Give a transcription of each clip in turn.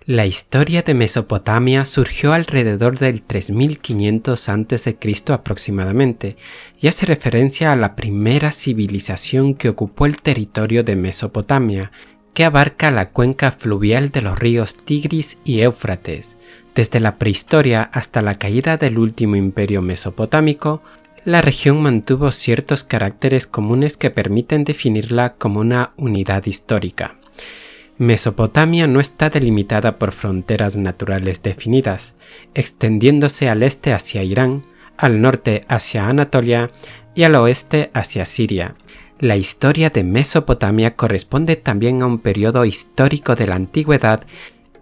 La historia de Mesopotamia surgió alrededor del 3500 a.C. aproximadamente y hace referencia a la primera civilización que ocupó el territorio de Mesopotamia, que abarca la cuenca fluvial de los ríos Tigris y Éufrates. Desde la prehistoria hasta la caída del último imperio mesopotámico, la región mantuvo ciertos caracteres comunes que permiten definirla como una unidad histórica. Mesopotamia no está delimitada por fronteras naturales definidas, extendiéndose al este hacia Irán, al norte hacia Anatolia y al oeste hacia Siria. La historia de Mesopotamia corresponde también a un periodo histórico de la antigüedad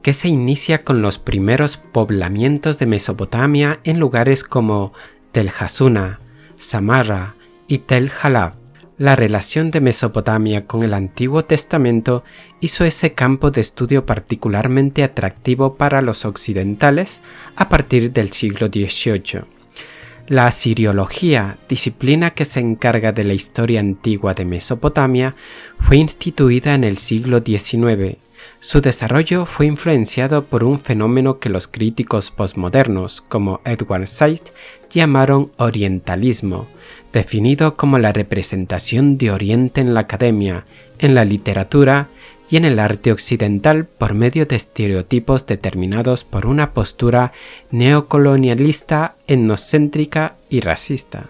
que se inicia con los primeros poblamientos de Mesopotamia en lugares como Tel Hassuna, Samarra y Tel Halaf. La relación de Mesopotamia con el Antiguo Testamento hizo ese campo de estudio particularmente atractivo para los occidentales a partir del siglo XVIII. La asiriología, disciplina que se encarga de la historia antigua de Mesopotamia, fue instituida en el siglo XIX. Su desarrollo fue influenciado por un fenómeno que los críticos posmodernos, como Edward Said, llamaron orientalismo, definido como la representación de Oriente en la academia, en la literatura y en el arte occidental por medio de estereotipos determinados por una postura neocolonialista, etnocéntrica y racista.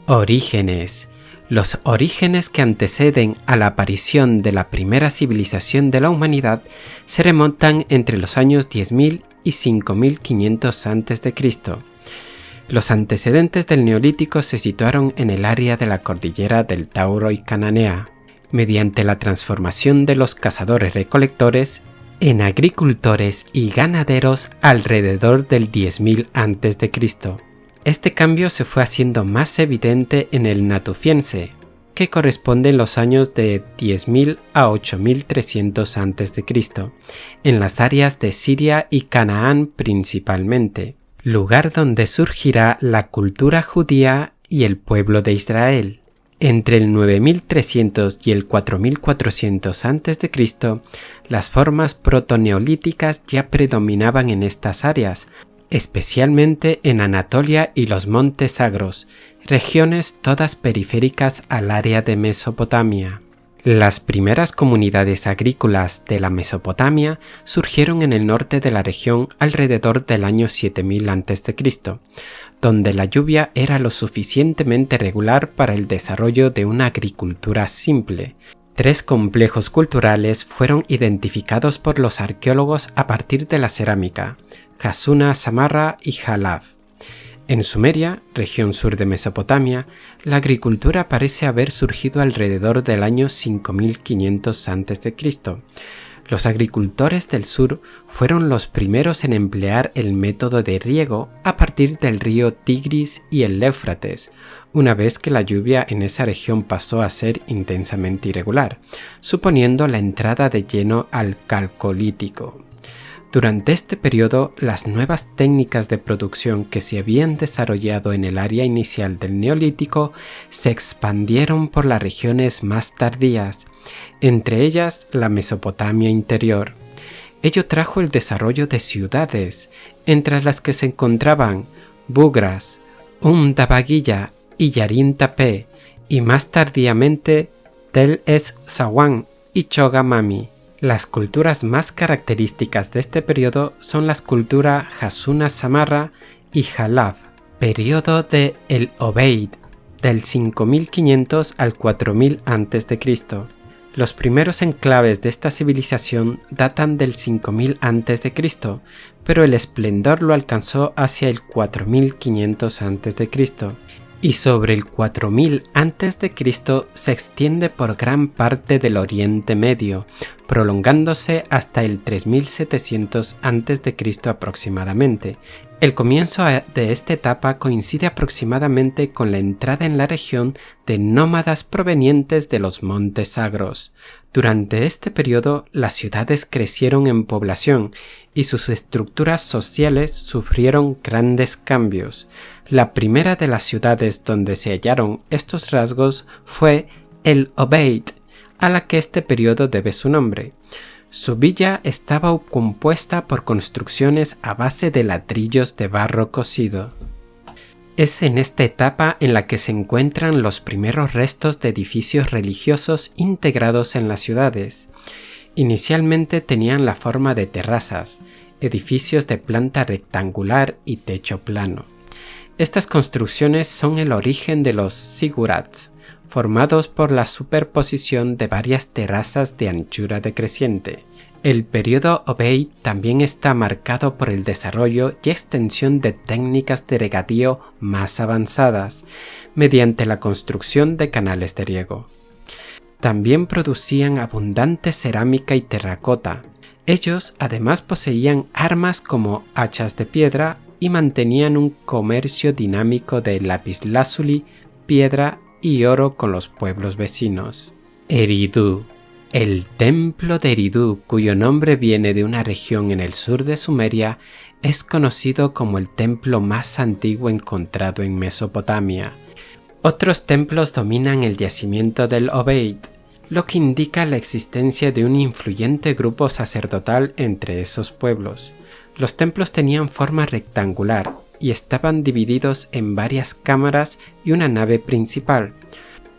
Orígenes. Los orígenes que anteceden a la aparición de la primera civilización de la humanidad se remontan entre los años 10.000 y 5.500 a.C. Los antecedentes del Neolítico se situaron en el área de la cordillera del Tauro y Cananea, mediante la transformación de los cazadores-recolectores en agricultores y ganaderos alrededor del 10.000 a.C. Este cambio se fue haciendo más evidente en el Natufiense, que corresponde en los años de 10.000 a 8.300 a.C., en las áreas de Siria y Canaán principalmente, lugar donde surgirá la cultura judía y el pueblo de Israel. Entre el 9300 y el 4400 a.C., las formas protoneolíticas ya predominaban en estas áreas, especialmente en Anatolia y los Montes Sagros, regiones todas periféricas al área de Mesopotamia. Las primeras comunidades agrícolas de la Mesopotamia surgieron en el norte de la región alrededor del año 7000 a.C., donde la lluvia era lo suficientemente regular para el desarrollo de una agricultura simple. 3 complejos culturales fueron identificados por los arqueólogos a partir de la cerámica: Hassuna, Samarra y Halaf. En Sumeria, región sur de Mesopotamia, la agricultura parece haber surgido alrededor del año 5500 a.C. Los agricultores del sur fueron los primeros en emplear el método de riego a partir del río Tigris y el Éufrates, una vez que la lluvia en esa región pasó a ser intensamente irregular, suponiendo la entrada de lleno al Calcolítico. Durante este periodo, las nuevas técnicas de producción que se habían desarrollado en el área inicial del Neolítico se expandieron por las regiones más tardías, entre ellas la Mesopotamia interior. Ello trajo el desarrollo de ciudades, entre las que se encontraban Bugras, Dabagilla y Yarin Tapé, y más tardíamente Tel Es Sawan y Chogamami. Las culturas más características de este periodo son las culturas Hassuna Samarra y Halaf, periodo de El Obeid, del 5500 al 4000 a.C. Los primeros enclaves de esta civilización datan del 5000 a.C., pero el esplendor lo alcanzó hacia el 4500 a.C., y sobre el 4000 a.C. se extiende por gran parte del Oriente Medio, prolongándose hasta el 3700 a.C. aproximadamente. El comienzo de esta etapa coincide aproximadamente con la entrada en la región de nómadas provenientes de los Montes Sagros. Durante este periodo, las ciudades crecieron en población y sus estructuras sociales sufrieron grandes cambios. La primera de las ciudades donde se hallaron estos rasgos fue El Obeid, a la que este periodo debe su nombre. Su villa estaba compuesta por construcciones a base de ladrillos de barro cocido. Es en esta etapa en la que se encuentran los primeros restos de edificios religiosos integrados en las ciudades. Inicialmente tenían la forma de terrazas, edificios de planta rectangular y techo plano. Estas construcciones son el origen de los zigurats, formados por la superposición de varias terrazas de anchura decreciente. El periodo Obeid también está marcado por el desarrollo y extensión de técnicas de regadío más avanzadas, mediante la construcción de canales de riego. También producían abundante cerámica y terracota. Ellos además poseían armas como hachas de piedra y mantenían un comercio dinámico de lapislázuli, piedra y oro con los pueblos vecinos. Eridu. El templo de Eridu, cuyo nombre viene de una región en el sur de Sumeria, es conocido como el templo más antiguo encontrado en Mesopotamia. Otros templos dominan el yacimiento del Obeid, lo que indica la existencia de un influyente grupo sacerdotal entre esos pueblos. Los templos tenían forma rectangular y estaban divididos en varias cámaras y una nave principal.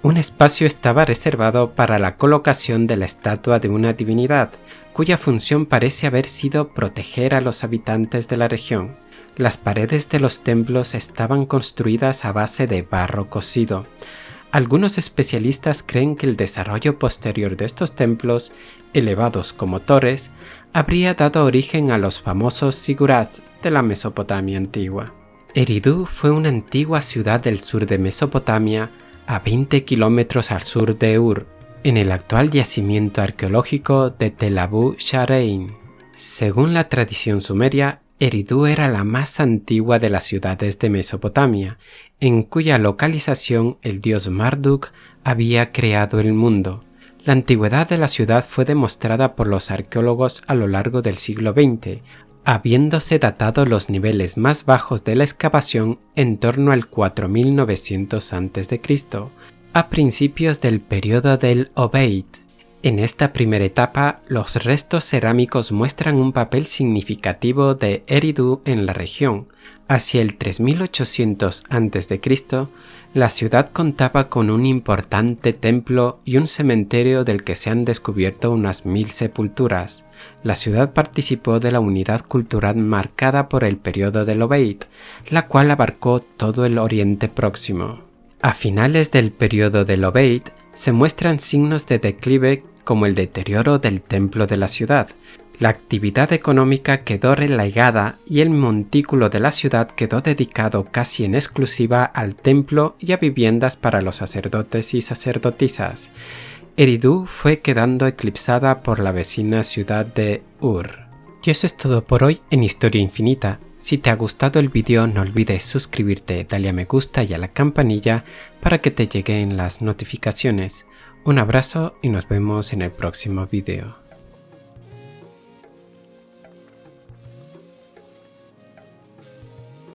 Un espacio estaba reservado para la colocación de la estatua de una divinidad, cuya función parece haber sido proteger a los habitantes de la región. Las paredes de los templos estaban construidas a base de barro cocido. Algunos especialistas creen que el desarrollo posterior de estos templos, elevados como torres, habría dado origen a los famosos zigurats de la Mesopotamia antigua. Eridu fue una antigua ciudad del sur de Mesopotamia, a 20 kilómetros al sur de Ur, en el actual yacimiento arqueológico de Tel Abu Sharein. Según la tradición sumeria, Eridu era la más antigua de las ciudades de Mesopotamia, en cuya localización el dios Marduk había creado el mundo. La antigüedad de la ciudad fue demostrada por los arqueólogos a lo largo del siglo XX, habiéndose datado los niveles más bajos de la excavación en torno al 4900 a.C., a principios del periodo del Obeid. En esta primera etapa, los restos cerámicos muestran un papel significativo de Eridu en la región. Hacia el 3800 a.C., la ciudad contaba con un importante templo y un cementerio del que se han descubierto unas 1000 sepulturas. La ciudad participó de la unidad cultural marcada por el periodo del Obeid, la cual abarcó todo el Oriente Próximo. A finales del periodo del Obeid se muestran signos de declive como el deterioro del templo de la ciudad. La actividad económica quedó relegada y el montículo de la ciudad quedó dedicado casi en exclusiva al templo y a viviendas para los sacerdotes y sacerdotisas. Eridu fue quedando eclipsada por la vecina ciudad de Ur. Y eso es todo por hoy en Historia Infinita. Si te ha gustado el vídeo no olvides suscribirte, darle a me gusta y a la campanilla para que te lleguen las notificaciones. Un abrazo y nos vemos en el próximo vídeo.